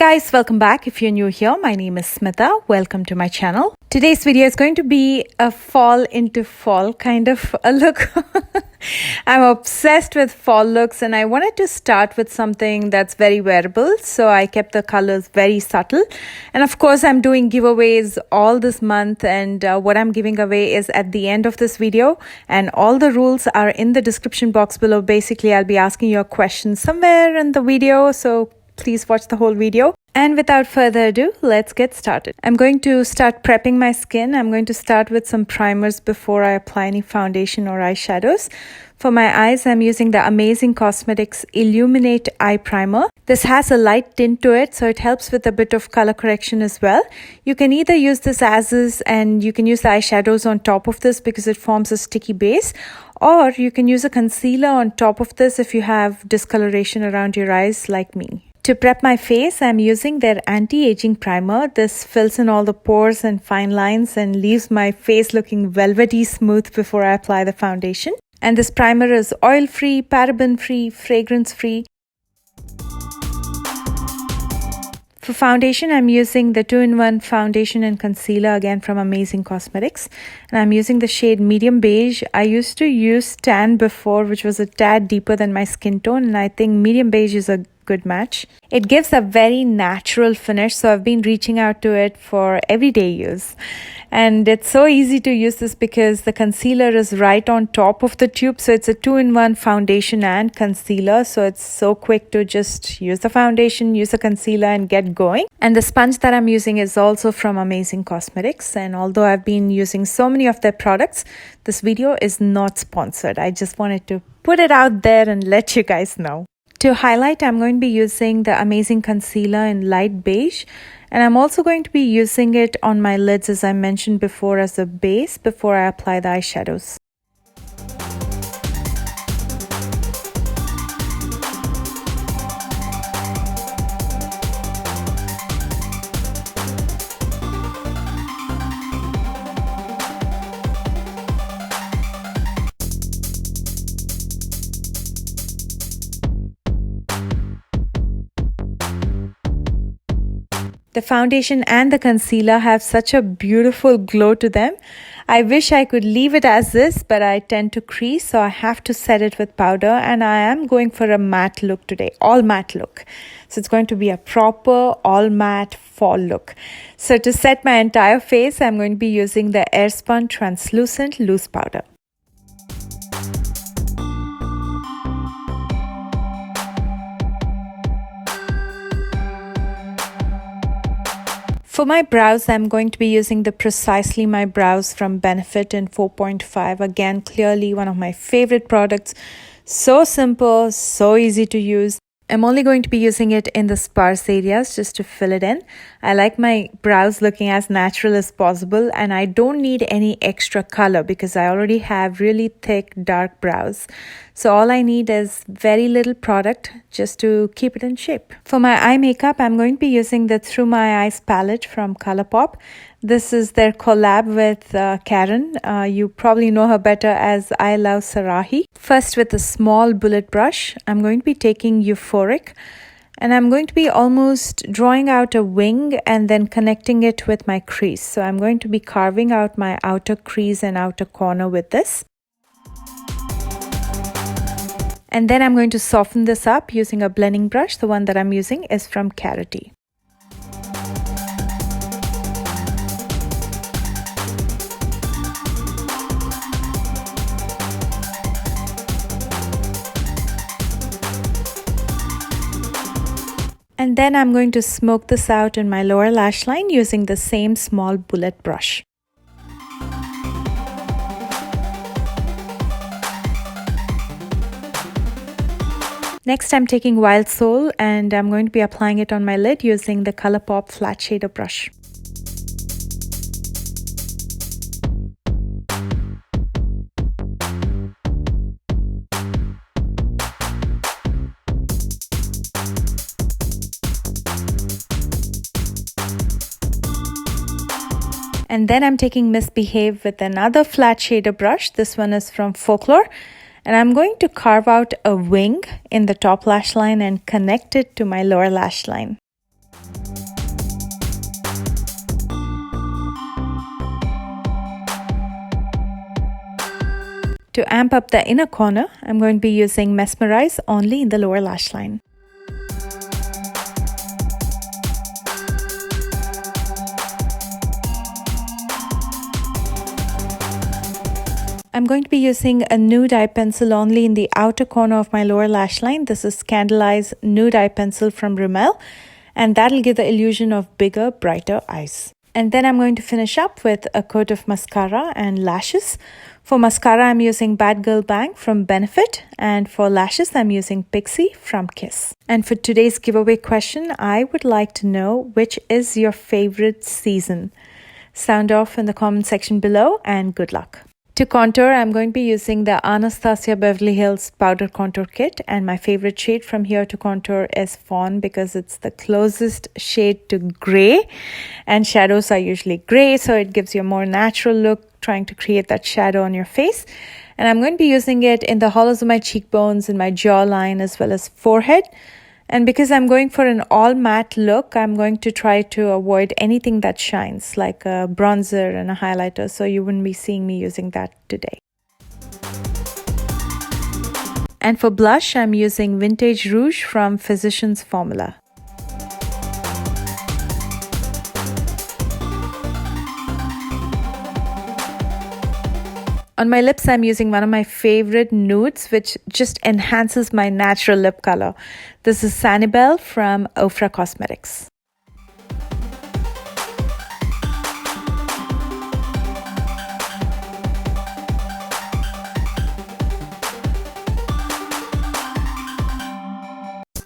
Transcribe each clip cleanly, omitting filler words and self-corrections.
guys, welcome back. If you're new here, my name is Smitha. Welcome to my channel. Today's video is going to be a fall into fall kind of a look. I'm obsessed with fall looks and I wanted to start with something that's very wearable. So I kept the colors very subtle. And of course, I'm doing giveaways all this month, and what I'm giving away is at the end of this video. And all the rules are in the description box below. Basically, I'll be asking you a question somewhere in the video. So please watch the whole video. And without further ado, let's get started. I'm going to start prepping my skin. I'm going to start with some primers before I apply any foundation or eyeshadows. For my eyes, I'm using the Amazing Cosmetics Illuminate Eye Primer. This has a light tint to it, so it helps with a bit of color correction as well. You can either use this as is, and you can use the eyeshadows on top of this because it forms a sticky base. Or you can use a concealer on top of this if you have discoloration around your eyes like me. To prep my face, I'm using their anti-aging primer. This fills in all the pores and fine lines and leaves my face looking velvety smooth before I apply the foundation. And this primer is oil-free, paraben-free, fragrance-free. For foundation, I'm using the 2-in-1 foundation and concealer again from Amazing Cosmetics. And I'm using the shade Medium Beige. I used to use tan before, which was a tad deeper than my skin tone. And I think Medium Beige is a good match. It gives a very natural finish, so I've been reaching out to it for everyday use. And it's so easy to use this because the concealer is right on top of the tube, so it's a 2-in-1 foundation and concealer, so it's so quick to just use the foundation, use the concealer and get going. And the sponge that I'm using is also from Amazing Cosmetics, and although I've been using so many of their products, this video is not sponsored. I just wanted to put it out there and let you guys know. To highlight, I'm going to be using the Amazing Concealer in light beige, and I'm also going to be using it on my lids, as I mentioned before, as a base before I apply the eyeshadows. The foundation and the concealer have such a beautiful glow to them. I wish I could leave it as this, but I tend to crease, so I have to set it with powder, and I am going for a matte look today, all matte look. So it's going to be a proper all matte fall look. So to set my entire face, I'm going to be using the Airspun Translucent Loose Powder. For my brows, I'm going to be using the Precisely My Brows from Benefit in 4.5. Again, clearly one of my favorite products. So simple, so easy to use. I'm only going to be using it in the sparse areas just to fill it in. I like my brows looking as natural as possible, and I don't need any extra color because I already have really thick, dark brows. So all I need is very little product just to keep it in shape. For my eye makeup, I'm going to be using the Through My Eyes palette from ColourPop. This is their collab with Karen. You probably know her better as I Love Sarahi. First, with a small bullet brush, I'm going to be taking Euphoric, and I'm going to be almost drawing out a wing and then connecting it with my crease. So I'm going to be carving out my outer crease and outer corner with this. And then I'm going to soften this up using a blending brush. The one that I'm using is from Carity. And then I'm going to smoke this out in my lower lash line using the same small bullet brush. Next, I'm taking Wild Soul and I'm going to be applying it on my lid using the ColourPop Flat Shader brush. And then I'm taking Misbehave with another flat shader brush. This one is from Folklore. And I'm going to carve out a wing in the top lash line and connect it to my lower lash line. To amp up the inner corner, I'm going to be using Mesmerize only in the lower lash line. I'm going to be using a nude eye pencil only in the outer corner of my lower lash line. This is Candlelight Nude Eye Pencil from Rimmel, and that'll give the illusion of bigger, brighter eyes. And then I'm going to finish up with a coat of mascara and lashes. For mascara, I'm using Bad Girl Bang from Benefit, and for lashes, I'm using Pixie from Kiss. And for today's giveaway question, I would like to know which is your favorite season. Sound off in the comment section below, and good luck. To contour, I'm going to be using the Anastasia Beverly Hills Powder Contour Kit, and my favorite shade from here to contour is Fawn because it's the closest shade to grey, and shadows are usually grey, so it gives you a more natural look trying to create that shadow on your face. And I'm going to be using it in the hollows of my cheekbones, in my jawline, as well as forehead. And because I'm going for an all matte look, I'm going to try to avoid anything that shines, like a bronzer and a highlighter, so you wouldn't be seeing me using that today. And for blush, I'm using Vintage Rouge from Physicians Formula. On my lips, I'm using one of my favorite nudes, which just enhances my natural lip color. This is Sanibel from Ofra Cosmetics.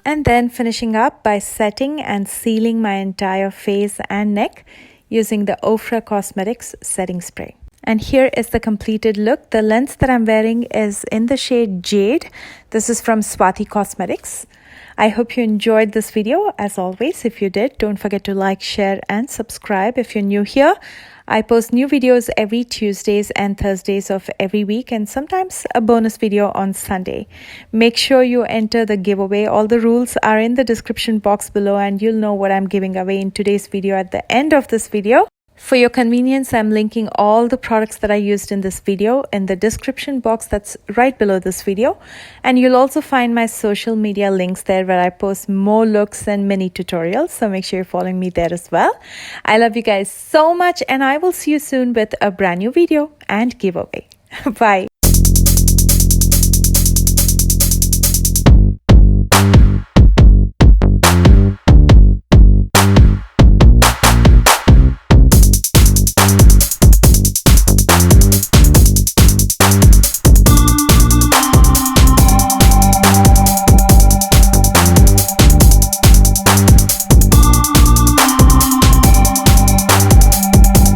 And then finishing up by setting and sealing my entire face and neck using the Ofra Cosmetics setting spray. And here is the completed look. The lens that I'm wearing is in the shade Jade. This is from Swati Cosmetics. I hope you enjoyed this video. As always, if you did, don't forget to like, share, and subscribe. If you're new here, I post new videos every Tuesdays and Thursdays of every week, and sometimes a bonus video on Sunday. Make sure you enter the giveaway. All the rules are in the description box below, and you'll know what I'm giving away in today's video at the end of this video. For your convenience, I'm linking all the products that I used in this video in the description box that's right below this video. And you'll also find my social media links there where I post more looks and mini tutorials. So make sure you're following me there as well. I love you guys so much, and I will see you soon with a brand new video and giveaway. Bye.